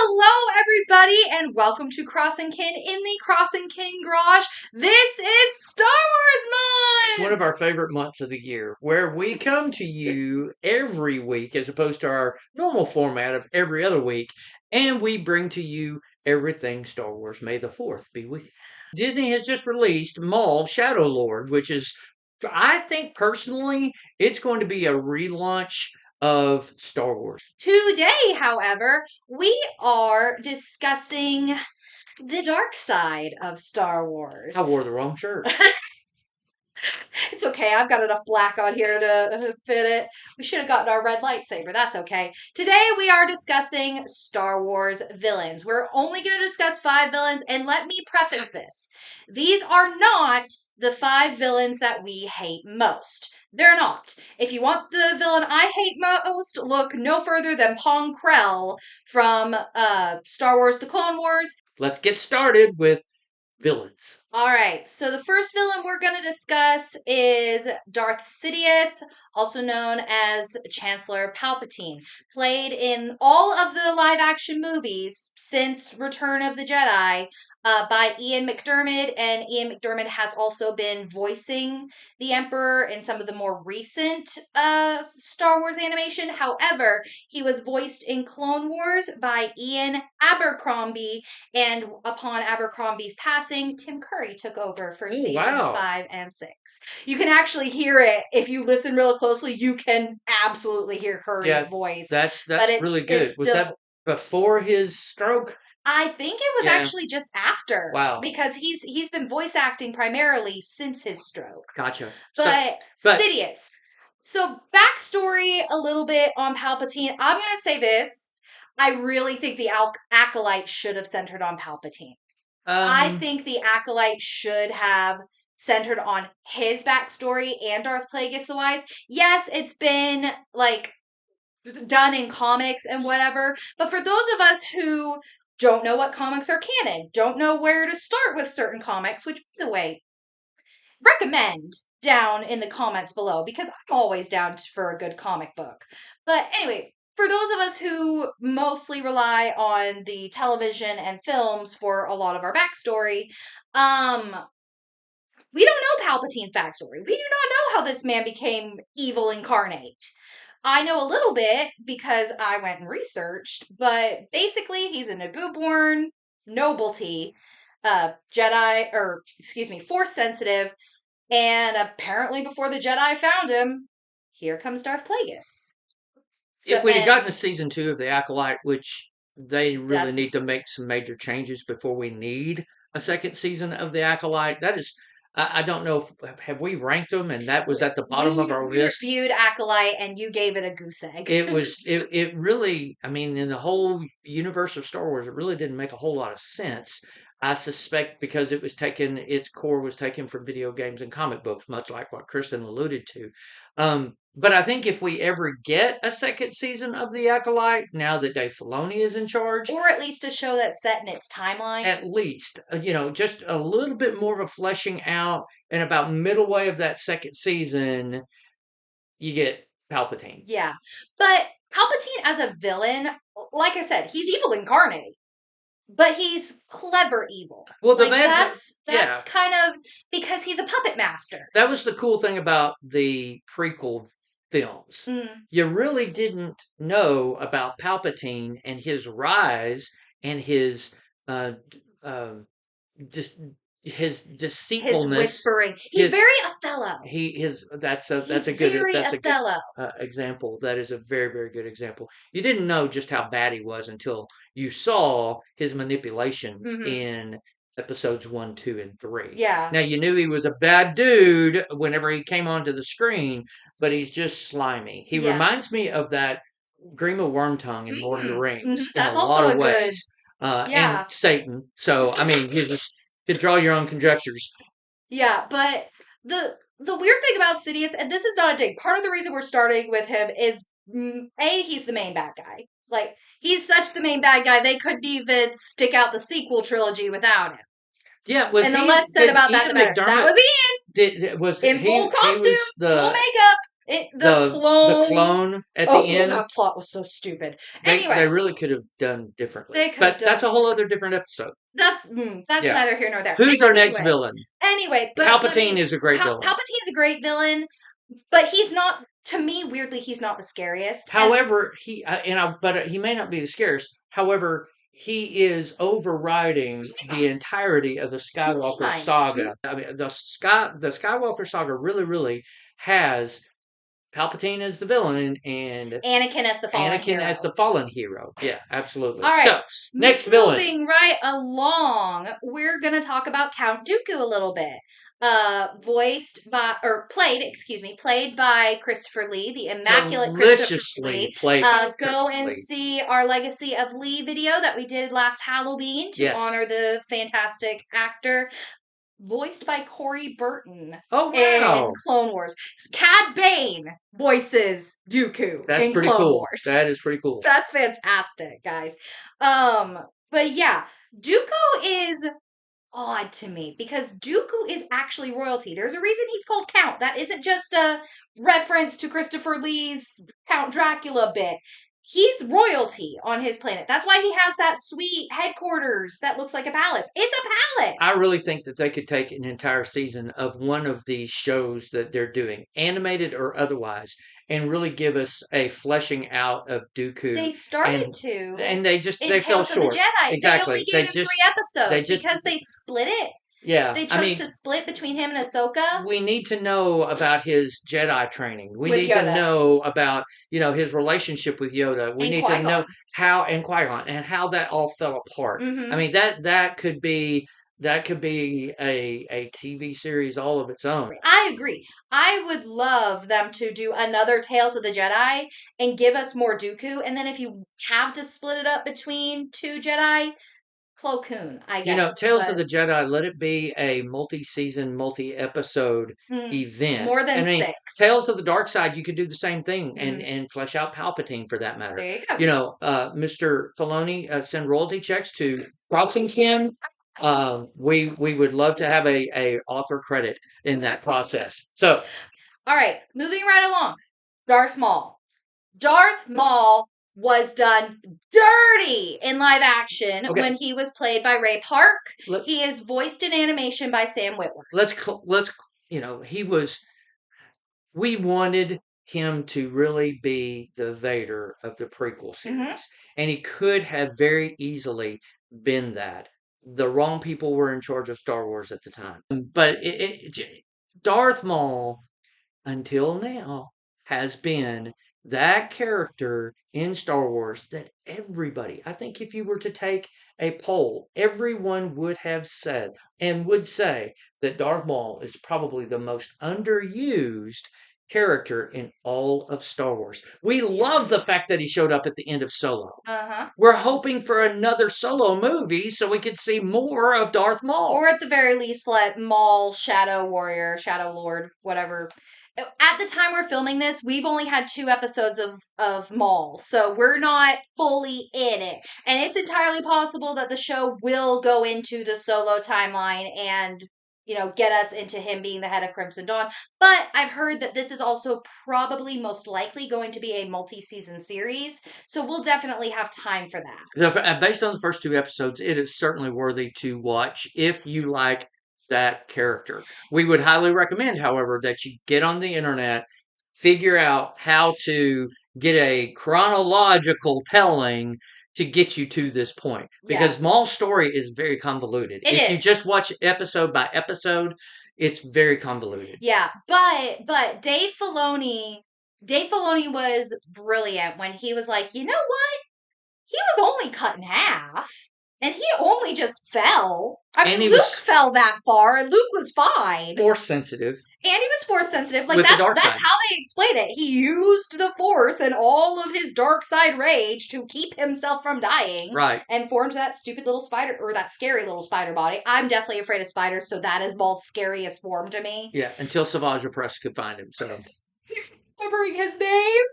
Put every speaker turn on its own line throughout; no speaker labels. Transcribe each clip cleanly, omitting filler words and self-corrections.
Hello, everybody, and welcome to Crossing Kin in the Crossing Kin Garage. This is Star Wars
It's one
Month!
of our favorite months of the year, where we come to you every week as opposed to our normal format of every other week, and we bring to you everything Star Wars. May the 4th be with you. Disney has just released Maul Shadow Lord, which is, I think personally, it's going to be a relaunch of Star Wars.
Today, however, we are discussing the dark side of Star Wars.
I wore the wrong shirt.
It's okay, I've got enough black on here to fit it. We should have gotten our red lightsaber. That's okay. Today we are discussing Star Wars villains. We're only going to discuss 5 villains, and let me preface this. These are not the 5 villains that we hate most. They're not. If you want the villain I hate most, look no further than Pong Krell from Star Wars The Clone Wars.
Let's get started with villains.
All right, so the first villain we're going to discuss is Darth Sidious, also known as Chancellor Palpatine, played in all of the live action movies since Return of the Jedi by Ian McDiarmid, and Ian McDiarmid has also been voicing the Emperor in some of the more recent Star Wars animation. However, he was voiced in Clone Wars by Ian Abercrombie, and upon Abercrombie's passing, Tim Curry took over for
Oh,
seasons
wow.
5 and 6. You can actually hear it if you listen real closely. You can absolutely hear Curry's voice.
That's
but
really good. Was
still,
that before his stroke?
I think it was
Yeah.
actually just after.
Wow.
Because he's been voice acting primarily since his stroke.
Gotcha.
But Sidious. So backstory a little bit on Palpatine. I'm gonna say this. I really think the Acolyte should have centered on Palpatine. I think the Acolyte should have centered on his backstory and Darth Plagueis the Wise. Yes, it's been like done in comics and whatever, but for those of us who don't know what comics are canon, don't know where to start with certain comics, which, by the way, recommend down in the comments below because I'm always down for a good comic book. But anyway, for those of us who mostly rely on the television and films for a lot of our backstory, we don't know Palpatine's backstory. We do not know how this man became evil incarnate. I know a little bit because I went and researched, but basically he's a Naboo-born nobility, Force sensitive, and apparently before the Jedi found him, here comes Darth Plagueis.
If we'd have gotten to season 2 of The Acolyte, which they really
That's-
need to make some major changes before we need a second season of The Acolyte, that is, I don't know, have we ranked them and that was at the bottom of our
We
list?
reviewed Acolyte and you gave it a goose egg.
It really, I mean, in the whole universe of Star Wars, it really didn't make a whole lot of sense. I suspect because its core was taken from video games and comic books, much like what Kristen alluded to. But I think if we ever get a second season of The Acolyte, now that Dave Filoni is in charge,
or at least a show that's set in its timeline,
at least, just a little bit more of a fleshing out, and about middle way of that second season, you get Palpatine.
Yeah. But Palpatine as a villain, like I said, he's evil incarnate. But he's clever evil.
Well,
that's kind of because he's a puppet master.
That was the cool thing about the prequel films. You really didn't know about Palpatine and his rise and his just his deceitfulness,
his whispering. He's very Othello.
That's a good example. That is a very, very good example. You didn't know just how bad he was until you saw his manipulations in episodes 1, 2, and 3.
Yeah.
Now you knew he was a bad dude whenever he came onto the screen, but he's just slimy. He reminds me of that Grima Wormtongue in Lord of the Rings in a lot of ways. And Satan. So I mean, you could draw your own conjectures.
Yeah, but the weird thing about Sidious, and this is not a dig, part of the reason we're starting with him is he's the main bad guy. Like, he's such the main bad guy, they couldn't even stick out the sequel trilogy without him.
Yeah,
and the less said about that, the better. That was Ian.
Was
in full costume, full makeup. The
the clone at the end.
That plot was so stupid.
They
Anyway,
really could have done differently.
they could
But
have done
that's a whole other different episode.
That's
Yeah.
neither here nor there.
Who's our next villain?
Anyway, but
Palpatine is a great villain.
Palpatine's a great villain, but he's not. To me, weirdly, he's not the scariest.
However, but he may not be the scariest. However, he is overriding the entirety of the Skywalker saga. I mean, the Skywalker saga really has Palpatine as the villain and
Anakin as the
fallen hero. Yeah, absolutely.
All right.
So, next villain.
Moving right along, we're going to talk about Count Dooku a little bit. Played by Christopher Lee, the immaculate Christopher Lee. Go and see our Legacy of Lee video that we did last Halloween to honor the fantastic actor. Voiced by Corey Burton.
Oh, wow.
In Clone Wars. Cad Bane voices Dooku in Clone Wars.
That is pretty cool.
That's fantastic, guys. But yeah, Dooku is odd to me because Dooku is actually royalty. There's a reason he's called Count. That isn't just a reference to Christopher Lee's Count Dracula bit. He's royalty on his planet. That's why he has that sweet headquarters that looks like a palace. It's a palace.
I really think that they could take an entire season of one of these shows that they're doing, animated or otherwise, and really give us a fleshing out of Dooku.
They started to.
And they fell short.
The Jedi.
Exactly.
They only gave him 3 episodes because they split it.
Yeah.
They chose to split between him and Ahsoka.
We need to know about his Jedi training. We need to know about, his relationship with Yoda. We need to know how, and Qui-Gon, and how that all fell apart.
Mm-hmm.
I mean, that could be a TV series all of its own.
I agree. I would love them to do another Tales of the Jedi and give us more Dooku. And then if you have to split it up between 2 Jedi, Plo Koon, I guess.
Tales of the Jedi, let it be a multi-season, multi-episode event.
More than 6.
Tales of the Dark Side, you could do the same thing and flesh out Palpatine for that matter.
There you go.
Mr. Filoni, send royalty checks to Crossing Kin. We would love to have a author credit in that process. So,
all right, moving right along. Darth Maul. Darth Maul was done dirty in live action when he was played by Ray Park. He is voiced in animation by Sam Witwer.
We wanted him to really be the Vader of the prequel series. And he could have very easily been that. The wrong people were in charge of Star Wars at the time. But Darth Maul, until now, has been that character in Star Wars that everybody, I think if you were to take a poll, everyone would have said and would say that Darth Maul is probably the most underused character in all of Star Wars. We love the fact that he showed up at the end of Solo. We're hoping for another Solo movie so we could see more of Darth Maul.
Or at the very least, let Maul, Shadow Warrior, Shadow Lord, whatever. At the time we're filming this, we've only had 2 episodes of Maul, so we're not fully in it. And it's entirely possible that the show will go into the Solo timeline and get us into him being the head of Crimson Dawn. But I've heard that this is also probably most likely going to be a multi-season series. So we'll definitely have time for that.
Based on the first 2 episodes, it is certainly worthy to watch if you like that character. We would highly recommend, however, that you get on the internet, figure out how to get a chronological telling to get you to this point. Because Maul's story is very convoluted. If you just watch episode by episode, it's very convoluted.
Yeah, but Dave Filoni was brilliant when he was like, you know what? He was only cut in half. And he only just fell. I mean, Luke fell that far, and Luke was fine.
Force sensitive.
And he was force sensitive. Like, that's how they explain it. He used the Force and all of his dark side rage to keep himself from dying.
Right.
And formed that stupid little spider, or that scary little spider body. I'm definitely afraid of spiders, so that is Maul's scariest form to me.
Yeah, until Savage Opress could find him. So,
remembering his name?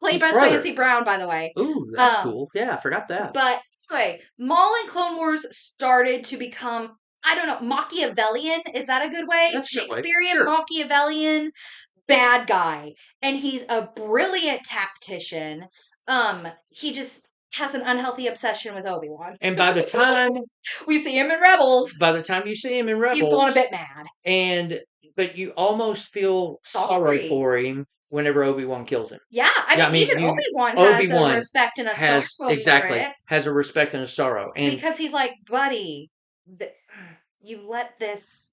Played by Clancy Brown, by the way.
Ooh, that's cool. Yeah, I forgot that.
But anyway, Maul and Clone Wars started to become, I don't know, Machiavellian. Is that a good way?
That's
Shakespearean,
a good way. Sure.
Machiavellian. bad guy, and he's a brilliant tactician. He just has an unhealthy obsession with Obi-Wan.
And by the time
we see him in Rebels,
you see him in Rebels,
he's going a bit mad.
But you almost feel sorrow for him whenever Obi-Wan kills him.
Yeah, I mean even Obi-Wan has a respect and a sorrow for it.
Has a respect and a sorrow, and
because he's like, buddy, you let this.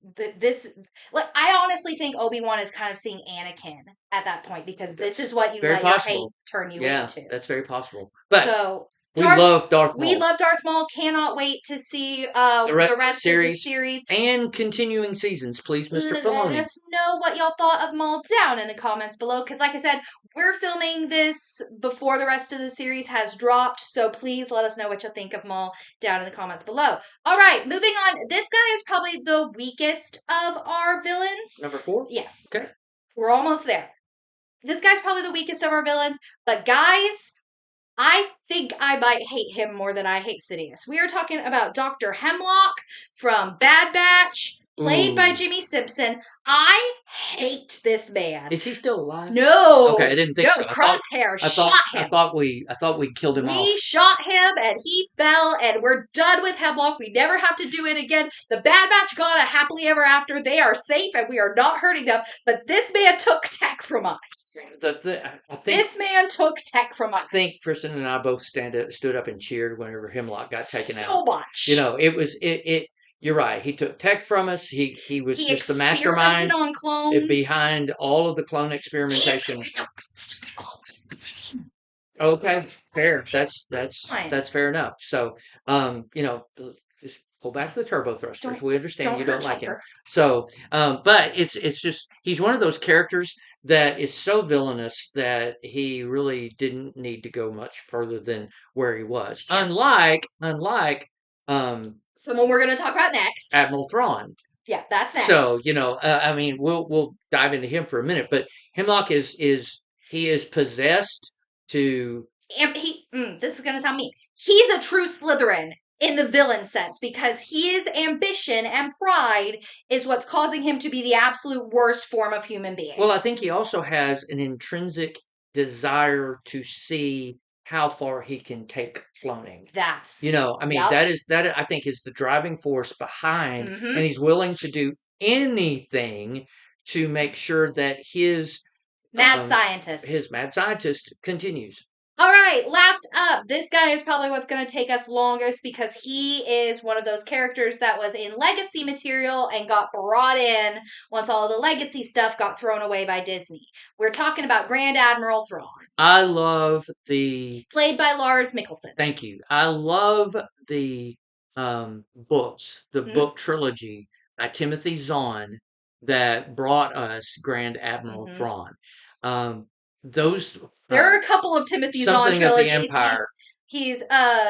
Like, I honestly think Obi-Wan is kind of seeing Anakin at that point because this is what you let your hate turn you into.
That's very possible. But
so
we love Darth Maul.
We love Darth Maul. Cannot wait to see the rest of the series
and continuing seasons. Please, Mr. Filoni.
Let us know what y'all thought of Maul down in the comments below. Because, like I said, we're filming this before the rest of the series has dropped. So please let us know what you think of Maul down in the comments below. All right, moving on. This guy is probably the weakest of our villains.
Number 4?
Yes.
Okay.
We're almost there. This guy's probably the weakest of our villains. But guys, I think I might hate him more than I hate Sidious. We are talking about Dr. Hemlock from Bad Batch, played by Jimmy Simpson. I hate this man.
Is he still alive?
No.
Okay, I didn't think so.
Crosshair shot him.
I thought we killed him off.
We shot him and he fell, and we're done with Hemlock. We never have to do it again. The Bad Batch got a happily ever after. They are safe and we are not hurting them. But this man took tech from us. This man took tech from us.
I think Kristen and I both stood up and cheered whenever Hemlock got taken out.
So much.
You know, it was it. You're right. He took tech from us. He was just the mastermind
on clones.
behind all of the clone experimentation. Okay, fair. That's fair enough. So, you know, just pull back the turbo thrusters. We understand you don't like him. So, but it's just he's one of those characters that is so villainous that he really didn't need to go much further than where he was. Unlike
someone we're going to talk about next,
Admiral Thrawn.
Yeah, that's next.
So, you know, I mean, we'll dive into him for a minute, but Hemlock is possessed to.
And this is going to sound mean. He's a true Slytherin in the villain sense because his ambition and pride is what's causing him to be the absolute worst form of human being.
Well, I think he also has an intrinsic desire to see how far he can take cloning.
That's,
you know, I mean, that I think is the driving force behind, and he's willing to do anything to make sure that his
mad scientist
continues.
All right, last up, this guy is probably what's going to take us longest because he is one of those characters that was in legacy material and got brought in once all the legacy stuff got thrown away by Disney. We're talking about Grand Admiral Thrawn.
I love
played by Lars Mikkelsen.
Thank you. I love the books, the book trilogy by Timothy Zahn that brought us Grand Admiral Thrawn.
There are a couple of Timothy Zahn trilogies.
Of the Empire.
He's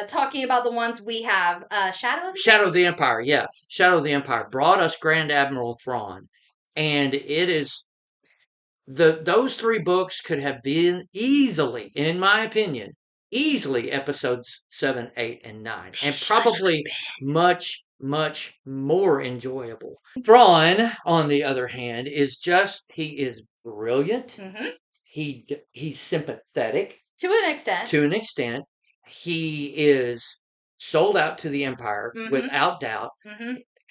talking about the ones we have.
Shadow of the Empire, yeah. Shadow of the Empire brought us Grand Admiral Thrawn. And it is those 3 books could have been easily, in my opinion, episodes 7, 8, and 9. And probably much, much more enjoyable. Thrawn, on the other hand, he is brilliant. He's sympathetic.
To an extent.
He is sold out to the Empire, without doubt.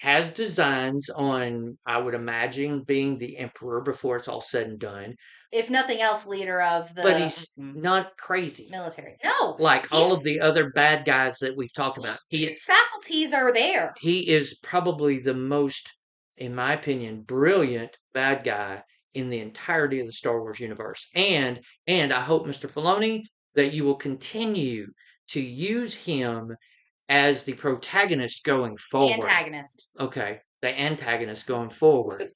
Has designs on, I would imagine, being the Emperor before it's all said and done.
If nothing else, leader of the...
But he's not crazy.
Military. No.
Like all of the other bad guys that we've talked about.
His faculties are there.
He is probably the most, in my opinion, brilliant bad guy in the entirety of the Star Wars universe. And I hope, Mr. Filoni, that you will continue to use him as the protagonist going forward.
The antagonist.
Okay, the antagonist going forward.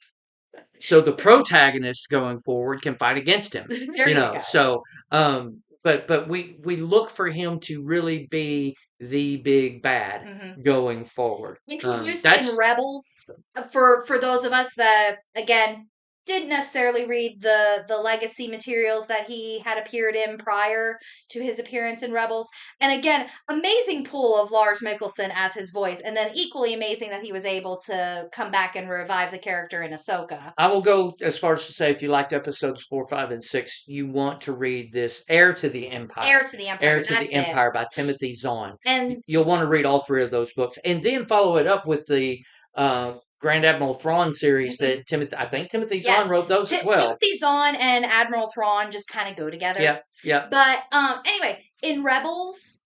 So the protagonist going forward can fight against him.
There you go.
So, but we look for him to really be the big bad going forward.
Introduced in Rebels for those of us that, again, didn't necessarily read the legacy materials that he had appeared in prior to his appearance in Rebels. And again, amazing pull of Lars Mikkelsen as his voice, and then equally amazing that he was able to come back and revive the character in Ahsoka.
I will go as far as to say, if you liked episodes 4, 5, and 6, you want to read this Heir to the Empire.
Heir to the Empire.
Heir to the Empire by Timothy Zahn.
And
you'll want to read all 3 of those books, and then follow it up with the Grand Admiral Thrawn series that Timothy Zahn wrote those as well.
Timothy Zahn and Admiral Thrawn just kind of go together.
Yeah, yeah.
But anyway, in Rebels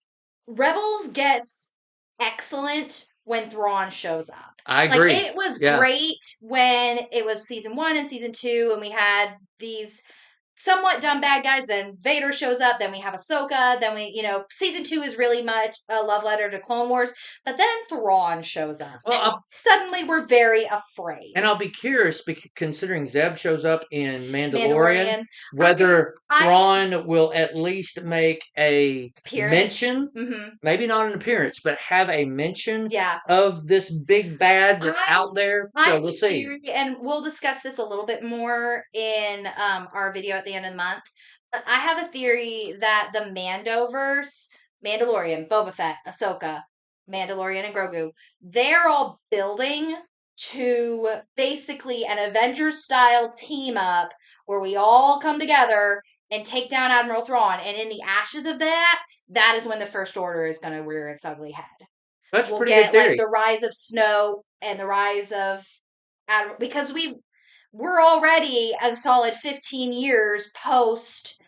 gets excellent when Thrawn shows up.
I agree.
Like, it was great when it was season 1 and season 2, and we had these somewhat dumb bad guys. Then Vader shows up. Then we have Ahsoka. Then we, season 2 is really much a love letter to Clone Wars. But then Thrawn shows up. Well, suddenly we're very afraid.
And I'll be curious, considering Zeb shows up in Mandalorian. Whether Thrawn will at least make a mention, maybe not an appearance, but have a mention of this big bad that's out there. So we'll see.
And we'll discuss this a little bit more in our video at the end of the month. But I have a theory that the Mandoverse, Mandalorian, Boba Fett, Ahsoka, Mandalorian, and Grogu, they're all building to basically an Avengers-style team-up where we all come together and take down Admiral Thrawn. And in the ashes of that is when the First Order is going to rear its ugly head.
That's pretty good theory.
Like the rise of Snow and the rise of Admiral, because we're already a solid 15 years post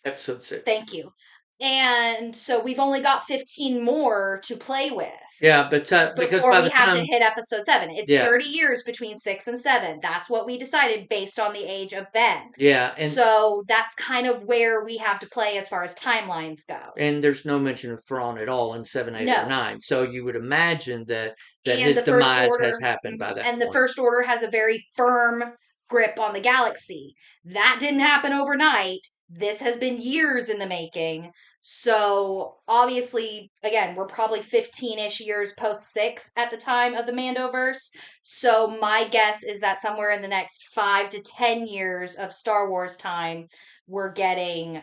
episode 6.
Thank you. And so we've only got 15 more to play with.
Yeah, but because by the time
we have to hit episode 7, it's 30 years between 6 and 7. That's what we decided based on the age of Ben.
Yeah, and
so that's kind of where we have to play as far as timelines go.
And there's no mention of Thrawn at all in 7, 8, or 9. So you would imagine that his demise has happened by that point.
And the First Order has a very firm grip on the galaxy. That didn't happen overnight. This has been years in the making. So obviously, again, we're probably 15-ish years post 6 at the time of the Mandoverse. So my guess is that somewhere in the next 5 to 10 years of Star Wars time, we're getting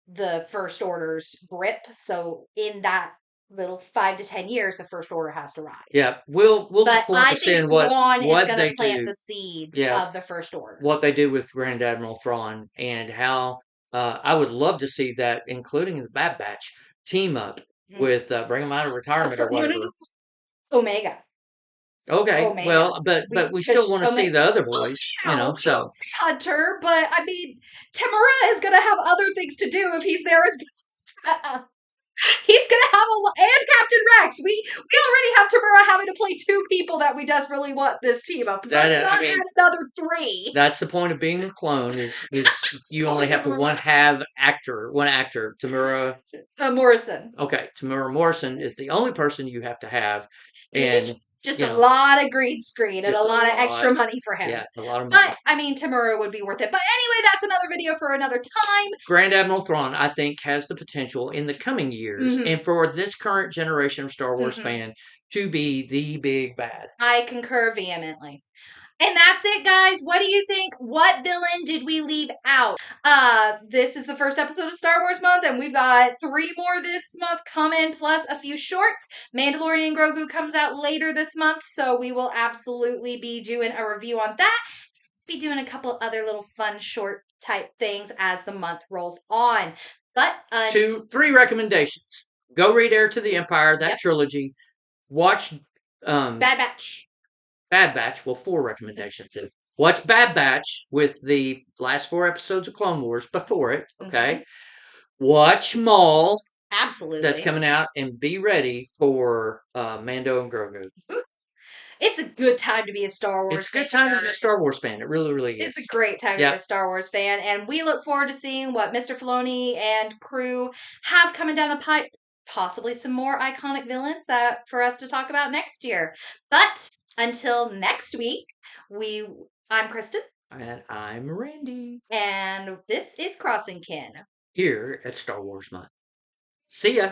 the First Order's grip. So in that little 5 to 10 years, the First Order has to rise.
Yeah, we'll look forward to seeing what
is going to plant the seeds of the First Order.
What they do with Grand Admiral Thrawn, and how I would love to see that, including the Bad Batch, team up with bring them out of retirement or whatever.
Omega.
Okay, Omega. Well, but we still want to see the other boys, so
Hunter. But I mean, Temuera is going to have other things to do if he's there as. He's gonna have and Captain Rex. We already have Temuera having to play 2 people that we desperately want this team up. Let's not add another 3.
That's the point of being a clone. Is you only have to one actor, Temuera
Morrison.
Okay, Temuera Morrison is the only person you have to have, and.
Just a lot of green screen and a lot of extra money for him.
Yeah, a lot of money.
But, I mean, Temuera would be worth it. But anyway, that's another video for another time.
Grand Admiral Thrawn, I think, has the potential in the coming years and for this current generation of Star Wars fan to be the big bad.
I concur vehemently. And that's it, guys. What do you think? What villain did we leave out? This is the first episode of Star Wars Month, and we've got 3 more this month coming, plus a few shorts. Mandalorian Grogu comes out later this month, so we will absolutely be doing a review on that. Be doing a couple other little fun short type things as the month rolls on. But
3 recommendations. Go read Heir to the Empire, that trilogy. Watch
Bad Batch.
Bad Batch, 4 recommendations. Watch Bad Batch with the last 4 episodes of Clone Wars before it, okay? Watch Maul.
Absolutely.
That's coming out, and be ready for Mando and Grogu.
It's a good time to be a Star Wars fan.
It's a good time to be a Star Wars fan. It really, really is.
It's a great time to be a Star Wars fan, and we look forward to seeing what Mr. Filoni and crew have coming down the pipe. Possibly some more iconic villains for us to talk about next year. But until next week, I'm Kristen.
And I'm Randy.
And this is Crossing Kin.
Here at Star Wars Month. See ya.